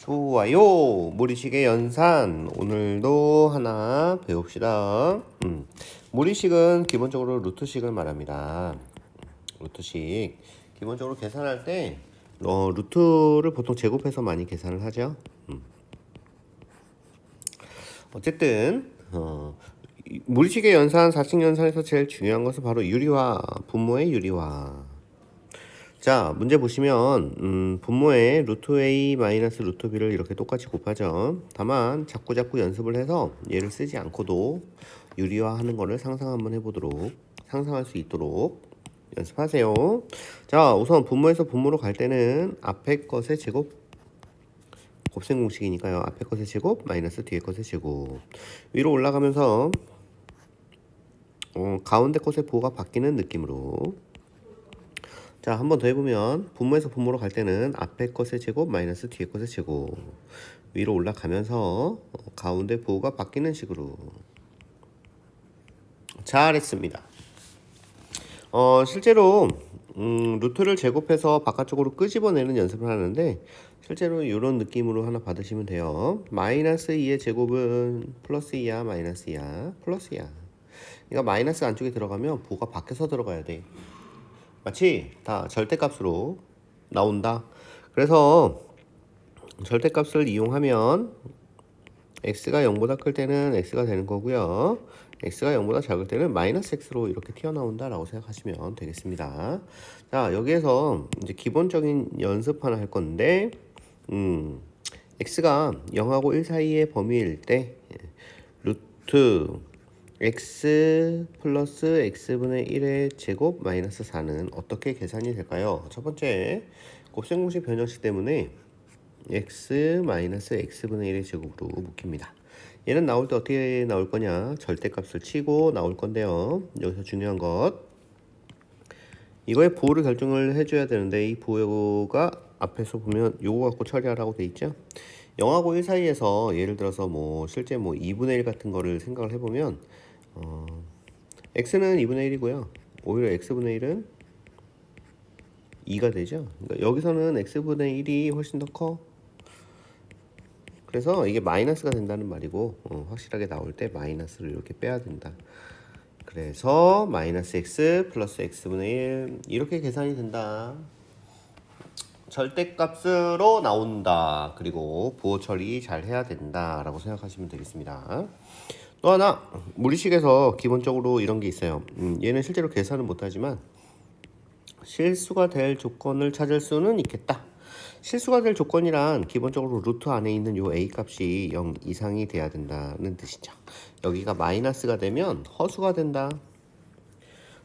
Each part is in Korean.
좋아요. 무리식의 연산 오늘도 하나 배웁시다. 무리식은 기본적으로 루트식을 말합니다. 루트식 기본적으로 계산할 때 루트를 보통 제곱해서 많이 계산을 하죠. 어쨌든 무리식의 연산, 사칙 연산에서 제일 중요한 것은 바로 유리화, 분모의 유리화. 자, 문제 보시면 분모에 루트 a 마이너스 루트 b를 이렇게 똑같이 곱하죠. 다만 자꾸 연습을 해서 얘를 쓰지 않고도 유리화하는 거를 상상 상상할 수 있도록 연습하세요. 자, 우선 분모에서 분모로 갈 때는 앞에 것의 제곱 곱셈 공식이니까요. 앞에 것의 제곱 마이너스 뒤에 것의 제곱. 위로 올라가면서 가운데 것의 부호가 바뀌는 느낌으로. 자, 한 번 더 해보면 분모에서 분모로 갈 때는 앞에 것의 제곱 마이너스 뒤에 것의 제곱. 위로 올라가면서 가운데 부호가 바뀌는 식으로. 잘했습니다. 실제로 루트를 제곱해서 바깥쪽으로 끄집어내는 연습을 하는데 실제로 이런 느낌으로 하나 받으시면 돼요. 마이너스 2의 제곱은 플러스 2야 마이너스 2야 플러스 2야. 그러니까 마이너스 안쪽에 들어가면 부호가 바뀌어서 들어가야 돼. 마치 다 절대값으로 나온다. 그래서 절대값을 이용하면 x가 0보다 클 때는 x가 되는 거고요. x가 0보다 작을 때는 마이너스 x로 이렇게 튀어나온다 라고 생각하시면 되겠습니다. 자, 여기에서 이제 기본적인 연습 하나 할 건데 x가 0하고 1 사이의 범위일 때 루트 x 플러스 x분의 1의 제곱 마이너스 4는 어떻게 계산이 될까요? 첫 번째 곱셈 공식 변형식 때문에 x 마이너스 x분의 1의 제곱으로 묶입니다. 얘는 나올 때 어떻게 나올 거냐? 절대값을 치고 나올 건데요. 여기서 중요한 것 이거의 부호를 결정을 해줘야 되는데 이 부호가 앞에서 보면 요거 갖고 처리하라고 돼 있죠. 0하고 1 사이에서 예를 들어서 실제 2분의 1 같은 거를 생각을 해보면 x는 2분의 1이고요. 오히려 x분의 1은 2가 되죠. 그러니까 여기서는 x분의 1이 훨씬 더 커. 그래서 이게 마이너스가 된다는 말이고 확실하게 나올 때 마이너스를 이렇게 빼야 된다. 그래서 마이너스 x 플러스 x분의 1 이렇게 계산이 된다. 절대값으로 나온다. 그리고 부호 처리 잘 해야 된다 라고 생각하시면 되겠습니다. 또 하나 무리식에서 기본적으로 이런 게 있어요. 얘는 실제로 계산은 못하지만 실수가 될 조건을 찾을 수는 있겠다. 실수가 될 조건이란 기본적으로 루트 안에 있는 요 a 값이 0 이상이 돼야 된다는 뜻이죠. 여기가 마이너스가 되면 허수가 된다.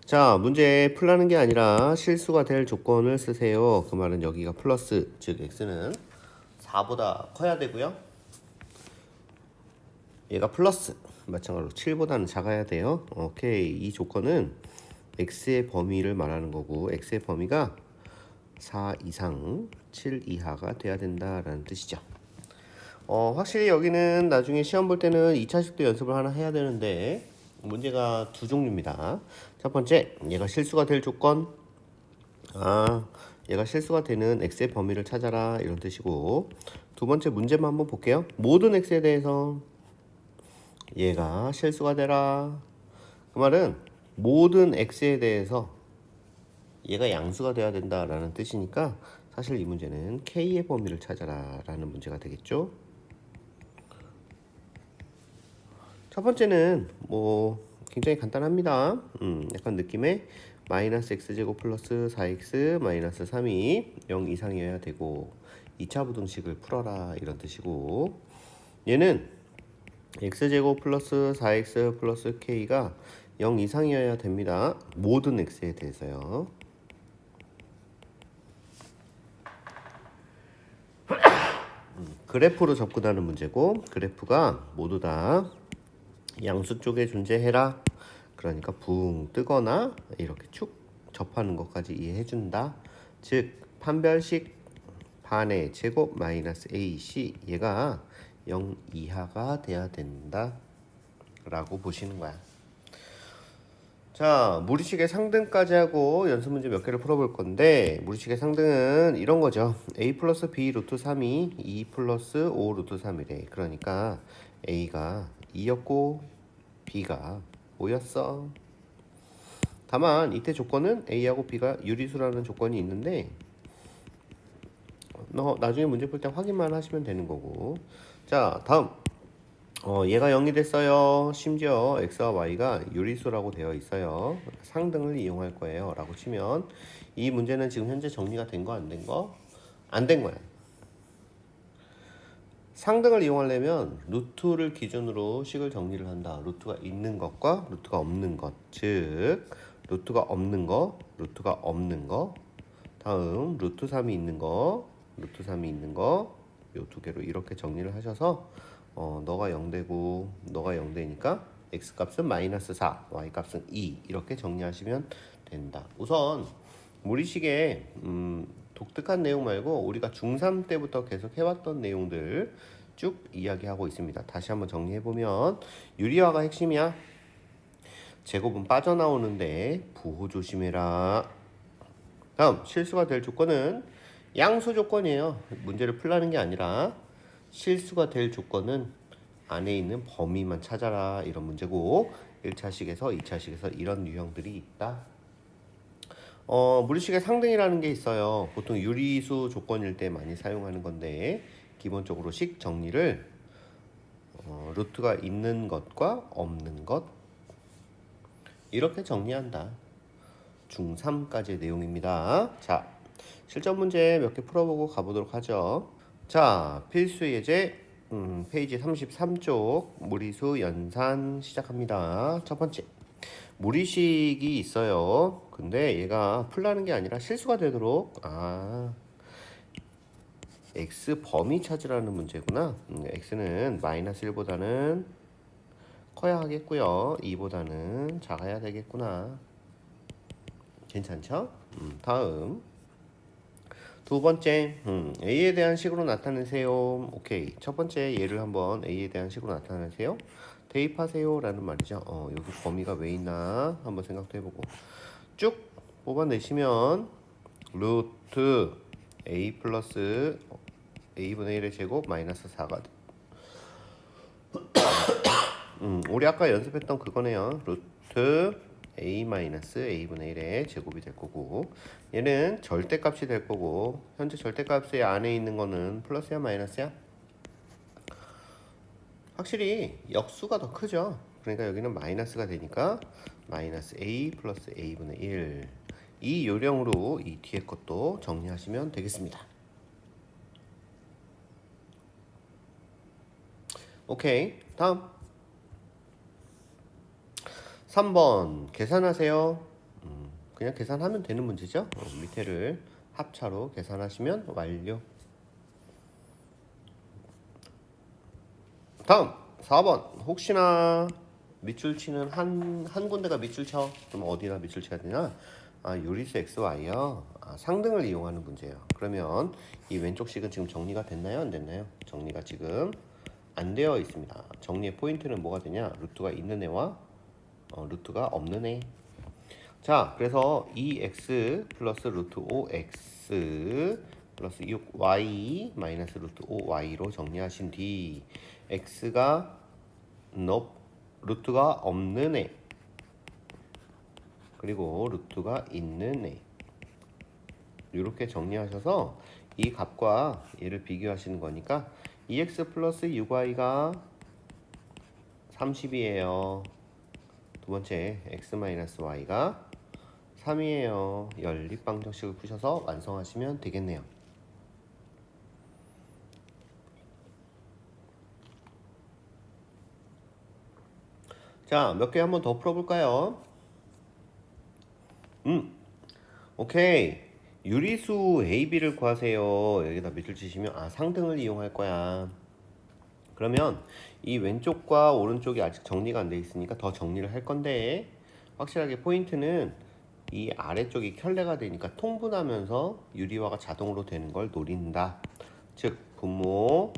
자, 문제 풀라는 게 아니라 실수가 될 조건을 쓰세요. 그 말은 여기가 플러스, 즉 x는 4보다 커야 되고요. 얘가 플러스, 마찬가지로 7보다는 작아야 돼요. 오케이, 이 조건은 x의 범위를 말하는 거고 x의 범위가 4 이상 7 이하가 돼야 된다라는 뜻이죠. 확실히 여기는 나중에 시험 볼 때는 2차식도 연습을 하나 해야 되는데 문제가 두 종류입니다. 첫 번째, 얘가 실수가 될 조건. 얘가 실수가 되는 x의 범위를 찾아라 이런 뜻이고, 두 번째 문제만 한번 볼게요. 모든 x에 대해서 얘가 실수가 되라. 그 말은 모든 x에 대해서 얘가 양수가 돼야 된다라는 뜻이니까 사실 이 문제는 k의 범위를 찾아라 라는 문제가 되겠죠. 첫 번째는 굉장히 간단합니다. 약간 느낌의 마이너스 x제곱 플러스 4x 마이너스 3이 0 이상이어야 되고 2차 부등식을 풀어라 이런 뜻이고, 얘는 x제곱 플러스 4x 플러스 k가 0 이상이어야 됩니다. 모든 x에 대해서요. 그래프로 접근하는 문제고, 그래프가 모두 다 양수 쪽에 존재해라. 그러니까 붕 뜨거나 이렇게 축 접하는 것까지 이해해준다. 즉 판별식 반의 제곱 마이너스 ac 얘가 0 이하가 돼야 된다 라고 보시는 거야. 자, 무리식의 상등까지 하고 연습 문제 몇 개를 풀어볼 건데, 무리식의 상등은 이런 거죠. a 플러스 b 루트 3이 2 플러스 5 루트 3이래. 그러니까 a가 2였고 b가 5였어. 다만 이때 조건은 a하고 b가 유리수라는 조건이 있는데, 나중에 문제 풀 때 확인만 하시면 되는 거고. 자, 다음. 얘가 0이 됐어요. 심지어 x와 y가 유리수라고 되어 있어요. 상등을 이용할 거예요. 라고 치면 이 문제는 지금 현재 정리가 된 거 안 된 거? 안 된 거야. 상등을 이용하려면 루트를 기준으로 식을 정리를 한다. 루트가 있는 것과 루트가 없는 것. 즉 루트가 없는 거, 루트가 없는 거. 다음 루트 3이 있는 거, 루트 3이 있는 거. 요 두 개로 이렇게 정리를 하셔서 너가 0되고 너가 0되니까 x 값은 마이너스 4, y 값은 2 이렇게 정리하시면 된다. 우선 무리식의 독특한 내용 말고 우리가 중3 때부터 계속 해왔던 내용들 쭉 이야기하고 있습니다. 다시 한번 정리해보면 유리화가 핵심이야. 제곱은 빠져나오는데 부호 조심해라. 다음 실수가 될 조건은 양수 조건이에요. 문제를 풀라는 게 아니라 실수가 될 조건은 안에 있는 범위만 찾아라 이런 문제고 1차식에서 2차식에서 이런 유형들이 있다. 무리식의 상등이라는 게 있어요. 보통 유리수 조건일 때 많이 사용하는 건데 기본적으로 식 정리를 루트가 있는 것과 없는 것 이렇게 정리한다. 중3까지의 내용입니다. 자, 실전 문제 몇 개 풀어보고 가보도록 하죠. 자, 필수 예제 페이지 33쪽 무리수 연산 시작합니다. 첫 번째, 무리식이 있어요. 근데 얘가 풀라는 게 아니라 실수가 되도록 x 범위 찾으라는 문제구나. x는 마이너스 1보다는 커야 하겠고요. 2보다는 작아야 되겠구나. 괜찮죠? 다음 두 번째, a에 대한 식으로 나타내세요. 오케이. 첫 번째 예를 한번 a에 대한 식으로 나타내세요. 대입하세요 라는 말이죠. 여기 범위가 왜 있나 한번 생각도 해보고 쭉 뽑아내시면 루트 a 플러스 a분의 1의 제곱 마이너스 4가 돼. 우리 아까 연습했던 그거네요. 루트 a 마이너스 a분의 1의 제곱이 될 거고 얘는 절대값이 될 거고 현재 절대값의 안에 있는 거는 플러스야 마이너스야? 확실히 역수가 더 크죠. 그러니까 여기는 마이너스가 되니까 마이너스 a 플러스 a분의 1 이 요령으로 이 뒤에 것도 정리하시면 되겠습니다. 오케이. 다음 3번 계산하세요. 그냥 계산하면 되는 문제죠. 밑에를 합차로 계산하시면 완료. 다음 4번 혹시나 밑줄 치는 한 군데가 밑줄 쳐. 그럼 어디다 밑줄 쳐야 되나? 유리수 xy요. 상등을 이용하는 문제예요. 그러면 이 왼쪽 식은 지금 정리가 됐나요? 안 됐나요? 정리가 지금 안 되어 있습니다. 정리의 포인트는 뭐가 되냐? 루트가 있는 애와 루트가 없는 애. 자, 그래서 2x 플러스 루트 5x 플러스 6y 마이너스 루트 5y로 정리하신 뒤 x가 루트가 없는 애 그리고 루트가 있는 애 이렇게 정리하셔서 이 값과 얘를 비교하시는 거니까 2x 플러스 6y가 30이에요. 두 번째 x 마이너스 y가 3이에요. 연립방정식을 푸셔서 완성하시면 되겠네요. 자, 몇 개 한번 더 풀어볼까요? 오케이. 유리수 AB를 구하세요. 여기다 밑줄 치시면 상등을 이용할 거야. 그러면 이 왼쪽과 오른쪽이 아직 정리가 안 돼 있으니까 더 정리를 할 건데 확실하게 포인트는 이 아래쪽이 켤레가 되니까 통분하면서 유리화가 자동으로 되는 걸 노린다. 즉 분모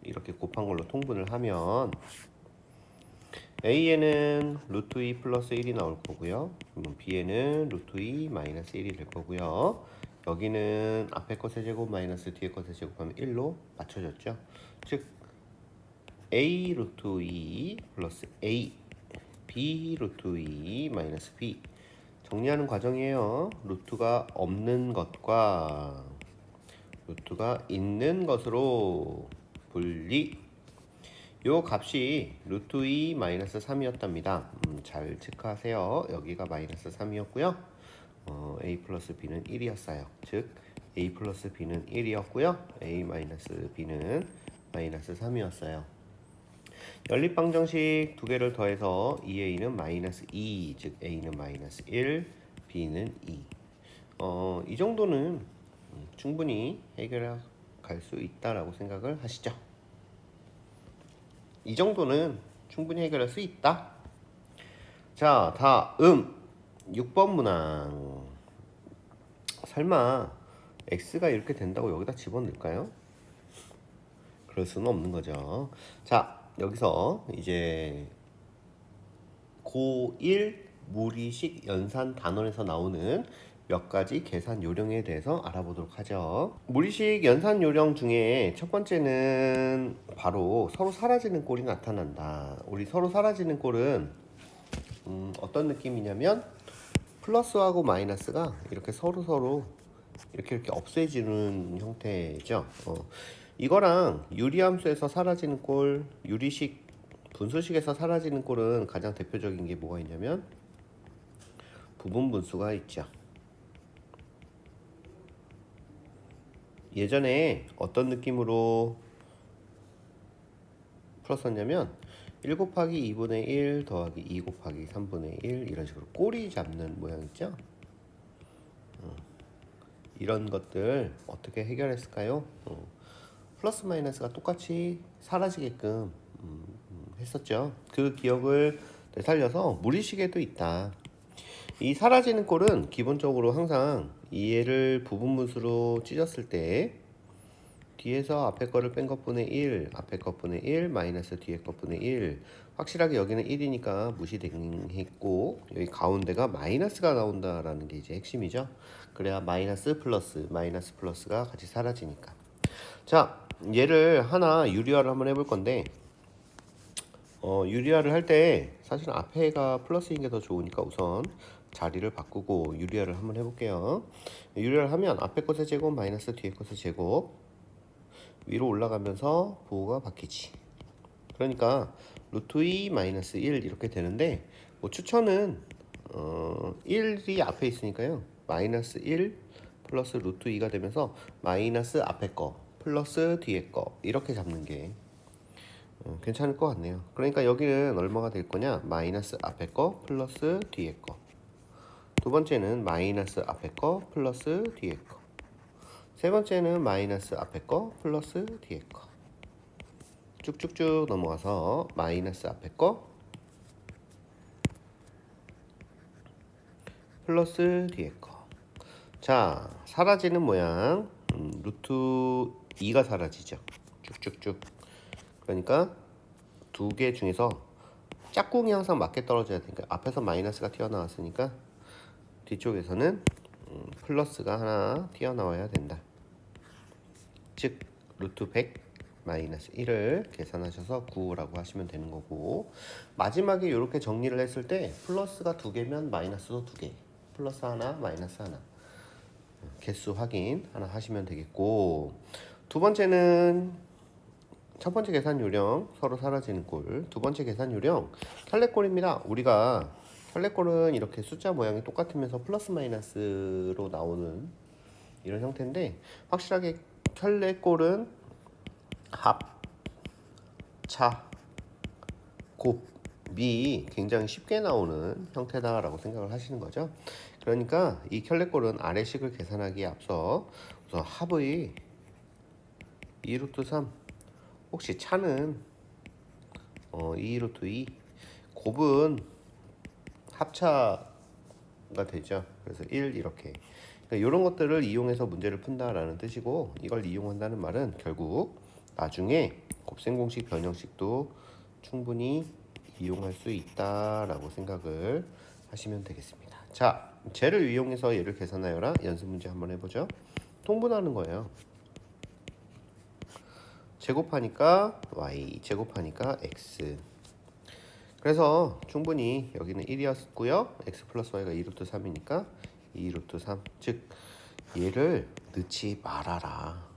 이렇게 곱한 걸로 통분을 하면 A에는 루트 2 플러스 1이 나올 거고요. B에는 루트 2 마이너스 1이 될 거고요. 여기는 앞에 거 세제곱 마이너스 뒤에 거 세제곱하면 1로 맞춰졌죠. 즉 A 루트 2 플러스 A B 루트 2 마이너스 B 정리하는 과정이에요. 루트가 없는 것과 루트가 있는 것으로 분리. 요 값이 루트 2 마이너스 3이었답니다. 잘 체크하세요. 여기가 마이너스 3이었고요. A 플러스 B는 1이었어요. 즉 A 플러스 B는 1이었고요. A 마이너스 B는 마이너스 3이었어요. 연립방정식 두 개를 더해서 2A는 마이너스 2, 즉 A는 마이너스 1, B는 2. 이 정도는 충분히 해결해 갈 수 있다라고 생각을 하시죠. 이 정도는 충분히 해결할 수 있다. 자, 다음 6번 문항. 설마 x가 이렇게 된다고 여기다 집어넣을까요? 그럴 수는 없는 거죠. 자, 여기서 이제 고1 무리식 연산 단원에서 나오는 몇 가지 계산 요령에 대해서 알아보도록 하죠. 무리식 연산 요령 중에 첫 번째는 바로 서로 사라지는 꼴이 나타난다. 우리 서로 사라지는 꼴은 어떤 느낌이냐면 플러스하고 마이너스가 이렇게 서로 이렇게 없애지는 형태죠. 이거랑 유리함수에서 사라지는 꼴, 유리식 분수식에서 사라지는 꼴은 가장 대표적인 게 뭐가 있냐면 부분 분수가 있죠. 예전에 어떤 느낌으로 풀었었냐면 1 곱하기 2분의 1 더하기 2 곱하기 3분의 1 이런 식으로 꼬리 잡는 모양 있죠? 이런 것들 어떻게 해결했을까요? 플러스 마이너스가 똑같이 사라지게끔 했었죠. 그 기억을 되살려서 무리식에도 있다. 이 사라지는 꼴은 기본적으로 항상 얘를 부분분수로 찢었을 때 뒤에서 앞에 거를 뺀 것분의 1, 앞에 것분의 1, 마이너스 뒤에 것분의 1. 확실하게 여기는 1이니까 무시됐고 여기 가운데가 마이너스가 나온다라는 게 이제 핵심이죠. 그래야 마이너스 플러스가 같이 사라지니까. 자, 얘를 하나 유리화를 한번 해볼 건데 유리화를 할 때 사실은 앞에가 플러스인 게 더 좋으니까 우선 자리를 바꾸고 유리화를 한번 해볼게요. 유리화를 하면 앞에 것의 제곱 마이너스 뒤에 것의 제곱 위로 올라가면서 부호가 바뀌지. 그러니까 루트 2 마이너스 1 이렇게 되는데 뭐 추천은 1이 앞에 있으니까요. 마이너스 1 플러스 루트 2가 되면서 마이너스 앞에 거 플러스 뒤에 거 이렇게 잡는 게 괜찮을 것 같네요. 그러니까 여기는 얼마가 될 거냐? 마이너스 앞에 거 플러스 뒤에 거. 두 번째는 마이너스 앞에 거 플러스 뒤에 거. 세 번째는 마이너스 앞에 거 플러스 뒤에 거. 쭉쭉쭉 넘어가서 마이너스 앞에 거 플러스 뒤에 거. 자, 사라지는 모양. 루트 2가 사라지죠. 쭉쭉쭉. 그러니까 두 개 중에서 짝꿍이 항상 맞게 떨어져야 되니까 앞에서 마이너스가 튀어나왔으니까 뒤쪽에서는 플러스가 하나 튀어나와야 된다. 즉 루트 100 마이너스 1을 계산하셔서 9라고 하시면 되는 거고 마지막에 이렇게 정리를 했을 때 플러스가 2개면 마이너스도 2개 플러스 하나 마이너스 하나 개수 확인 하나 하시면 되겠고 두 번째는 첫 번째 계산 요령 서로 사라지는 꼴 두 번째 계산 요령 켤레꼴입니다. 우리가 켤레꼴은 이렇게 숫자 모양이 똑같으면서 플러스 마이너스로 나오는 이런 형태인데 확실하게 켤레꼴은 합, 차, 곱이 굉장히 쉽게 나오는 형태다라고 생각을 하시는 거죠. 그러니까 이 켤레꼴은 아래식을 계산하기에 앞서 우선 합의 2루트 3 혹시 차는 2루트 2 곱은 합차가 되죠. 그래서 1 이렇게 그러니까 이런 것들을 이용해서 문제를 푼다라는 뜻이고 이걸 이용한다는 말은 결국 나중에 곱셈 공식 변형식도 충분히 이용할 수 있다라고 생각을 하시면 되겠습니다. 자, 쟤를 이용해서 얘를 계산하여라. 연습 문제 한번 해보죠. 통분하는 거예요. 제곱하니까 y, 제곱하니까 x. 그래서 충분히 여기는 1이었고요. x 플러스 y가 2루트 3이니까 2루트 3. 즉 얘를 넣지 말아라.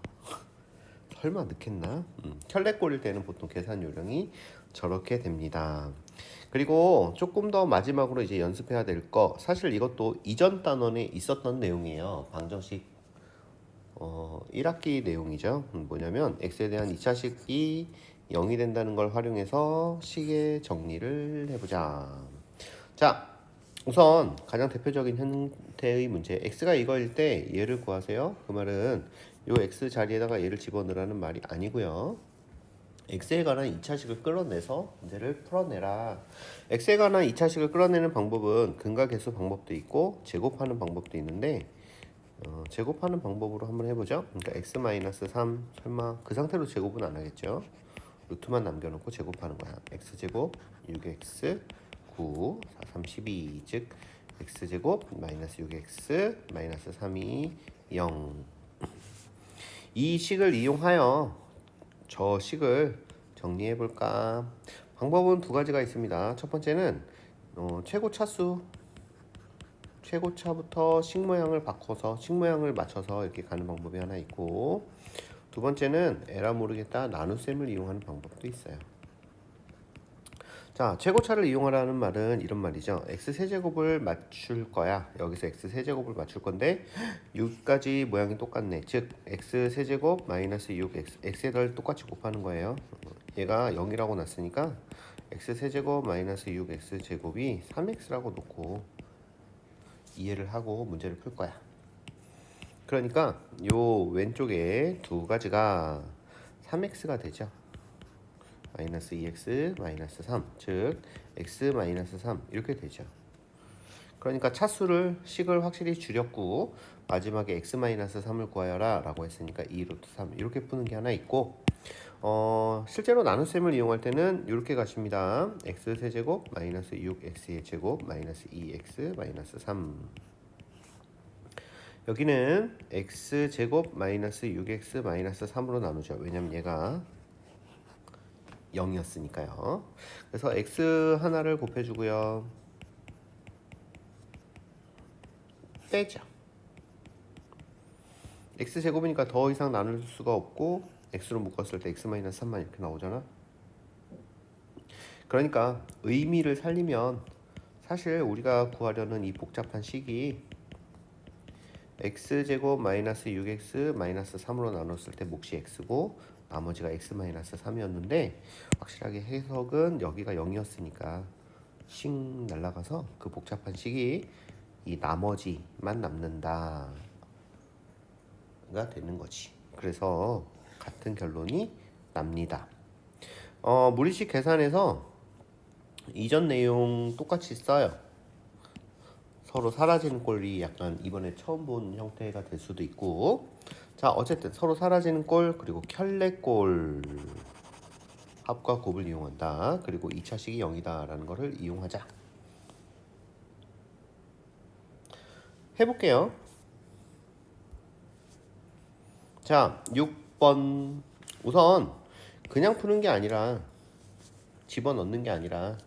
설마 넣겠나? 켤레꼴일 때는 보통 계산 요령이 저렇게 됩니다. 그리고 조금 더 마지막으로 이제 연습해야 될 거, 사실 이것도 이전 단원에 있었던 내용이에요. 방정식 1학기 내용이죠. 뭐냐면 x에 대한 2차식이 0이 된다는 걸 활용해서 식의 정리를 해보자. 자, 우선 가장 대표적인 형태의 문제, x가 이거일 때 얘를 구하세요. 그 말은 요 x 자리에다가 얘를 집어넣으라는 말이 아니고요. x에 관한 2차식을 끌어내서 문제를 풀어내라. x에 관한 2차식을 끌어내는 방법은 근과 계수 방법도 있고 제곱하는 방법도 있는데 제곱하는 방법으로 한번 해보죠. 그러니까 x-3 설마 그 상태로 제곱은 안 하겠죠. 루트만 남겨놓고 제곱하는 거야. x제곱 6x 9 4 3 12 즉 x제곱 마이너스 6x 마이너스 3이 0. 이 식을 이용하여 저 식을 정리해 볼까? 방법은 두 가지가 있습니다. 첫 번째는 최고 차수, 최고차부터 식 모양을 바꿔서 식 모양을 맞춰서 이렇게 가는 방법이 하나 있고, 두 번째는 에라 모르겠다 나눗셈을 이용하는 방법도 있어요. 자, 최고차를 이용하라는 말은 이런 말이죠. x 세제곱을 맞출 거야. 여기서 x 세제곱을 맞출 건데 6까지 모양이 똑같네. 즉 x 세제곱 마이너스 6x, x에다 똑같이 곱하는 거예요. 얘가 0이라고 났으니까 x 세제곱 마이너스 6x 제곱이 3x라고 놓고 이해를 하고 문제를 풀 거야. 그러니까 요 왼쪽에 두 가지가 3x가 되죠. 마이너스 2x 마이너스 3, 즉 x 마이너스 3 이렇게 되죠. 그러니까 차수를 식을 확실히 줄였고 마지막에 x 마이너스 3을 구하여라 라고 했으니까 2루트 3 이렇게 푸는 게 하나 있고, 실제로 나눗셈을 이용할 때는 이렇게 가십니다. x 세제곱 마이너스 6x의 제곱 마이너스 2x 마이너스 3. 여기는 x제곱 마이너스 6x 마이너스 3으로 나누죠. 왜냐면 얘가 0이었으니까요. 그래서 x 하나를 곱해주고요. 빼죠. x제곱이니까 더 이상 나눌 수가 없고 x로 묶었을 때 x-3만 이렇게 나오잖아. 그러니까 의미를 살리면 사실 우리가 구하려는 이 복잡한 식이 x제곱 마이너스 6x 마이너스 3으로 나눴을 때 몫이 x고 나머지가 x-3이었는데 확실하게 해석은 여기가 0이었으니까 씩 날라가서 그 복잡한 식이 이 나머지만 남는다 가 되는 거지. 그래서 같은 결론이 납니다. 무리식 계산에서 이전 내용 똑같이 써요. 서로 사라지는 꼴이 약간 이번에 처음 본 형태가 될 수도 있고, 자 어쨌든 서로 사라지는 꼴 그리고 켤레꼴 합과 곱을 이용한다. 그리고 2차식이 0이다 라는 거를 이용하자. 해볼게요. 자 6번 우선 그냥 푸는 게 아니라 집어넣는 게 아니라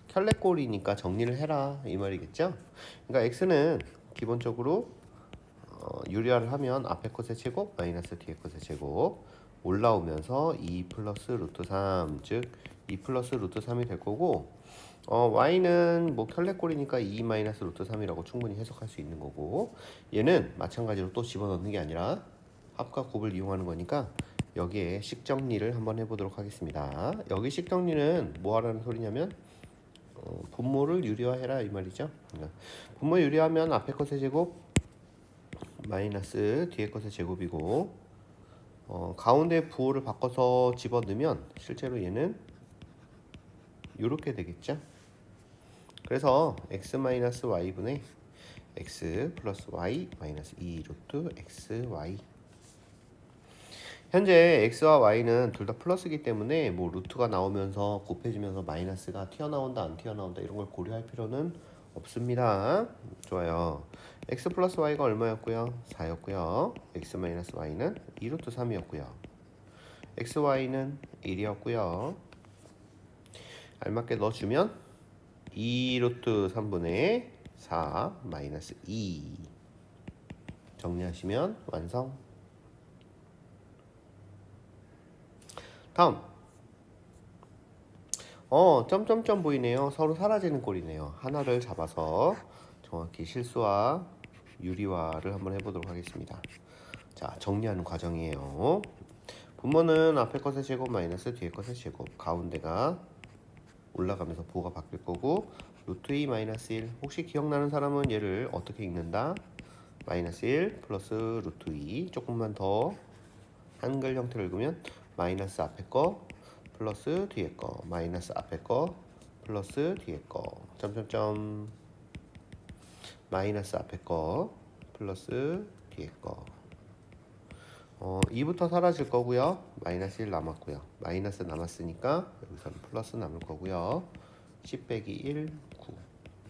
켤레꼴이니까 정리를 해라 이 말이겠죠. 그러니까 x는 기본적으로 유리화를 하면 앞에 것의 제곱 마이너스 뒤에 것의 제곱 올라오면서 2 플러스 루트 3 즉 2 플러스 루트 3이 될 거고, y는 뭐 켤레꼴이니까 2 마이너스 루트 3이라고 충분히 해석할 수 있는 거고, 얘는 마찬가지로 또 집어넣는 게 아니라 합과 곱을 이용하는 거니까 여기에 식 정리를 한번 해보도록 하겠습니다. 여기 식 정리는 뭐 하라는 소리냐면 분모를 유리화해라 이 말이죠. 그러니까 분모 유리하면 앞에 것의 제곱 마이너스 뒤에 것의 제곱이고, 가운데 부호를 바꿔서 집어넣으면 실제로 얘는 이렇게 되겠죠. 그래서 x-y분의 x 플러스 y 마이너스 2 루트 xy. 현재 x와 y는 둘 다 플러스이기 때문에 뭐 루트가 나오면서 곱해지면서 마이너스가 튀어나온다 안 튀어나온다 이런 걸 고려할 필요는 없습니다. 좋아요. x 플러스 y가 얼마였고요? 4였고요. x 마이너스 y는 2루트 3이었고요. xy는 1이었고요. 알맞게 넣어주면 2루트 3분의 4 마이너스 2 정리하시면 완성. 다음 점점점 보이네요. 서로 사라지는 꼴이네요. 하나를 잡아서 정확히 실수와 유리화를 한번 해보도록 하겠습니다. 자, 정리하는 과정이에요. 분모는 앞에 것의 제곱 마이너스 뒤에 것의 제곱, 가운데가 올라가면서 부호가 바뀔 거고 루트 2 마이너스 1. 혹시 기억나는 사람은 얘를 어떻게 읽는다? 마이너스 1 플러스 루트 2. 조금만 더 한글 형태로 읽으면 마이너스 앞에 거 플러스 뒤에 거, 마이너스 앞에 거 플러스 뒤에 거, 점점점, 마이너스 앞에 거 플러스 뒤에 거. 2부터 사라질 거고요. 마이너스 1 남았고요. 마이너스 남았으니까 여기서는 플러스 남을 거고요. 10 빼기 1, 9.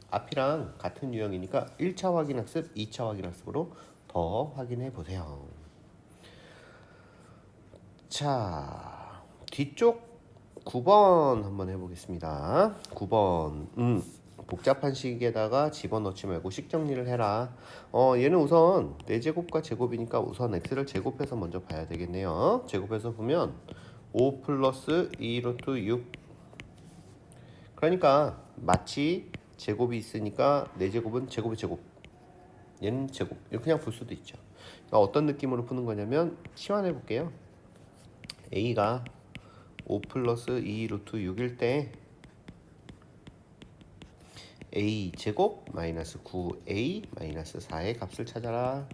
앞이랑 같은 유형이니까 1차 확인학습, 2차 확인학습으로 더 확인해 보세요. 자, 뒤쪽 9번 한번 해보겠습니다. 9번. 복잡한 식에다가 집어넣지 말고 식 정리를 해라. 얘는 우선 4제곱과 제곱이니까 우선 x를 제곱해서 먼저 봐야 되겠네요. 제곱해서 보면 5 플러스 2 루트 6. 그러니까 마치 제곱이 있으니까 4제곱은 제곱의 제곱. 얘는 제곱. 이렇게 그냥 볼 수도 있죠. 그러니까 어떤 느낌으로 푸는 거냐면 치환해 볼게요. a가 5 플러스 2 루트 6일 때 a 제곱 마이너스 9a 마이너스 4의 값을 찾아라.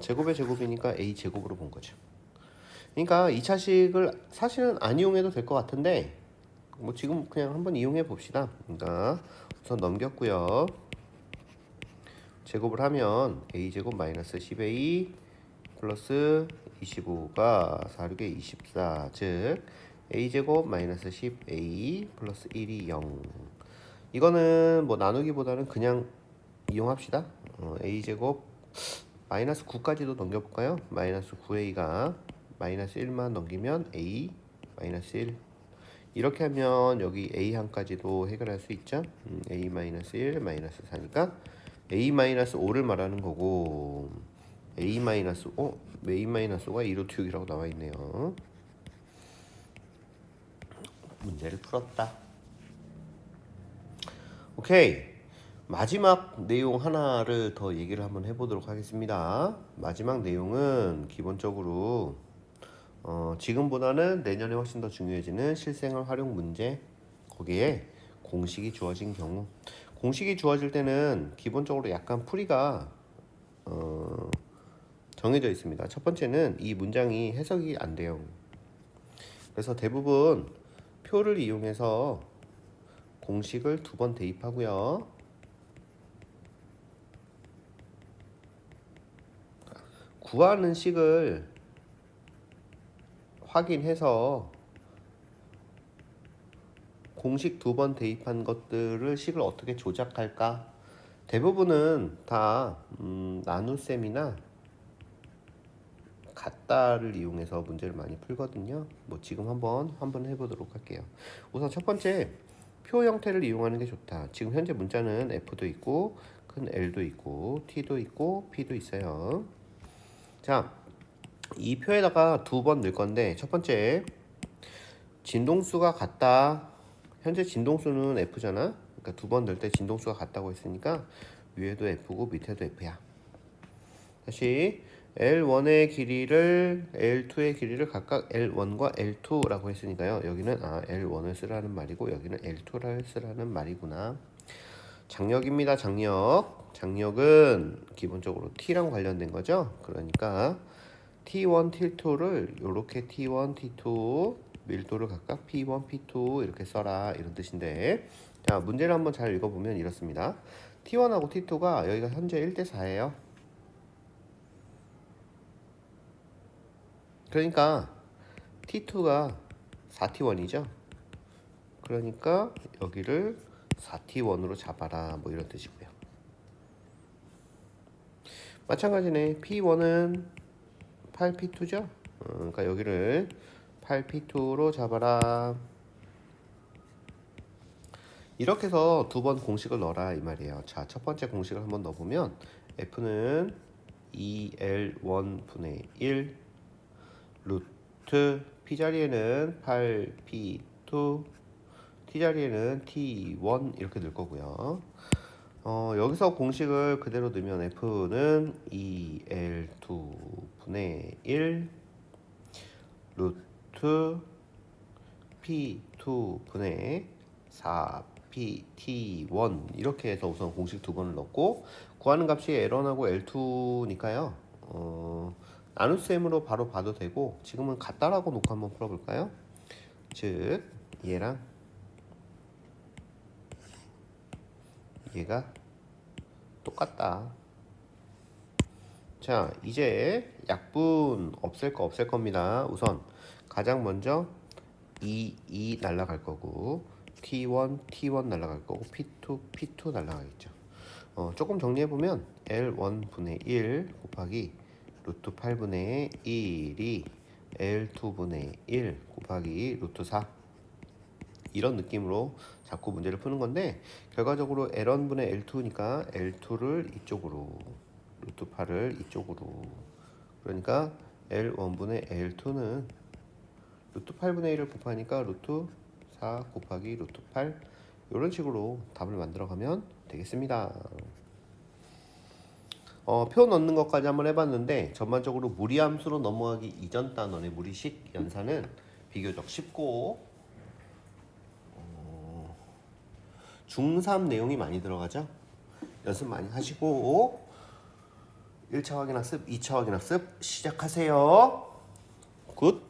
제곱의 제곱이니까 a 제곱으로 본 거죠. 그러니까 2차식을 사실은 안 이용해도 될 것 같은데 뭐 지금 그냥 한번 이용해 봅시다. 그러니까 우선 넘겼고요. 제곱을 하면 a 제곱 마이너스 10a 플러스 25가 4, 6에 24, 즉 a제곱 마이너스 10a 플러스 1이 0. 이거는 뭐 나누기보다는 그냥 이용합시다. a제곱 마이너스 9까지도 넘겨볼까요? 마이너스 9a가 마이너스 1만 넘기면 a 마이너스 1. 이렇게 하면 여기 a 항까지도 해결할 수 있죠. a 마이너스 1 마이너스 4니까 a 마이너스 5를 말하는 거고 a 마이너스 a 마이너스 5가 2루트 6이라고 나와 있네요. 문제를 풀었다. 오케이. 마지막 내용 하나를 더 얘기를 한번 해보도록 하겠습니다. 마지막 내용은 기본적으로 지금보다는 내년에 훨씬 더 중요해지는 실생활 활용 문제, 거기에 공식이 주어진 경우, 공식이 주어질 때는 기본적으로 약간 풀이가 정해져 있습니다. 첫 번째는 이 문장이 해석이 안 돼요. 그래서 대부분 표를 이용해서 공식을 2번 대입하고요. 구하는 식을 확인해서 공식 2번 대입한 것들을 식을 어떻게 조작할까? 대부분은 다 나눗셈이나 같다를 이용해서 문제를 많이 풀거든요. 뭐 지금 한번 해보도록 할게요. 우선 첫 번째, 표 형태를 이용하는 게 좋다. 지금 현재 문자는 F도 있고 큰 L도 있고 T도 있고 P도 있어요. 자, 이 표에다가 2번 넣을 건데, 첫 번째 진동수가 같다. 현재 진동수는 F잖아. 그러니까 2번 넣을 때 진동수가 같다고 했으니까 위에도 F고 밑에도 F야. 다시 L1의 길이를 L2의 길이를 각각 L1과 L2라고 했으니까요. 여기는 L1을 쓰라는 말이고 여기는 L2를 쓰라는 말이구나. 장력입니다. 장력. 장력은 기본적으로 T랑 관련된 거죠. 그러니까 T1, T2를 이렇게 T1, T2 밀도를 각각 P1, P2 이렇게 써라 이런 뜻인데, 자, 문제를 한번 잘 읽어보면 이렇습니다. T1하고 T2가 여기가 현재 1대 4예요. 그러니까 T2가 4T1이죠. 그러니까 여기를 4T1으로 잡아라 뭐 이런 뜻이고요. 마찬가지네. P1은 8P2죠. 그러니까 여기를 8P2로 잡아라. 이렇게 해서 두 번 공식을 넣어라 이 말이에요. 자, 첫 번째 공식을 한번 넣어보면 F는 2L1 분의 1 루트 P 자리에는 8P2 T 자리에는 T1 이렇게 넣을 거고요. 여기서 공식을 그대로 넣으면 F는 2L2 분의 1 루트 P2 분의 4PT1 이렇게 해서 우선 공식 두 번을 넣고 구하는 값이 L1하고 L2니까요. 나눗셈으로 바로 봐도 되고 지금은 같다라고 놓고 한번 풀어볼까요? 즉 얘랑 얘가 똑같다. 자, 이제 약분 없앨 거 없앨 겁니다. 우선 가장 먼저 2 날라갈 거고 T1 날라갈 거고 P2 날라가겠죠. 조금 정리해보면 L1 분의 1 곱하기 루트 8분의 1이 L2 분의 1 곱하기 루트 4 이런 느낌으로 자꾸 문제를 푸는 건데 결과적으로 L1 분의 L2니까 L2를 이쪽으로 루트 8을 이쪽으로 그러니까 L1 분의 L2는 루트 8분의 1을 곱하니까 루트 4 곱하기 루트 8 이런 식으로 답을 만들어가면 되겠습니다. 표 넣는 것까지 한번 해봤는데 전반적으로 무리함수로 넘어가기 이전 단원의 무리식 연산은 비교적 쉽고 중3 내용이 많이 들어가죠. 연습 많이 하시고 1차 확인학습, 2차 확인학습 시작하세요. 굿.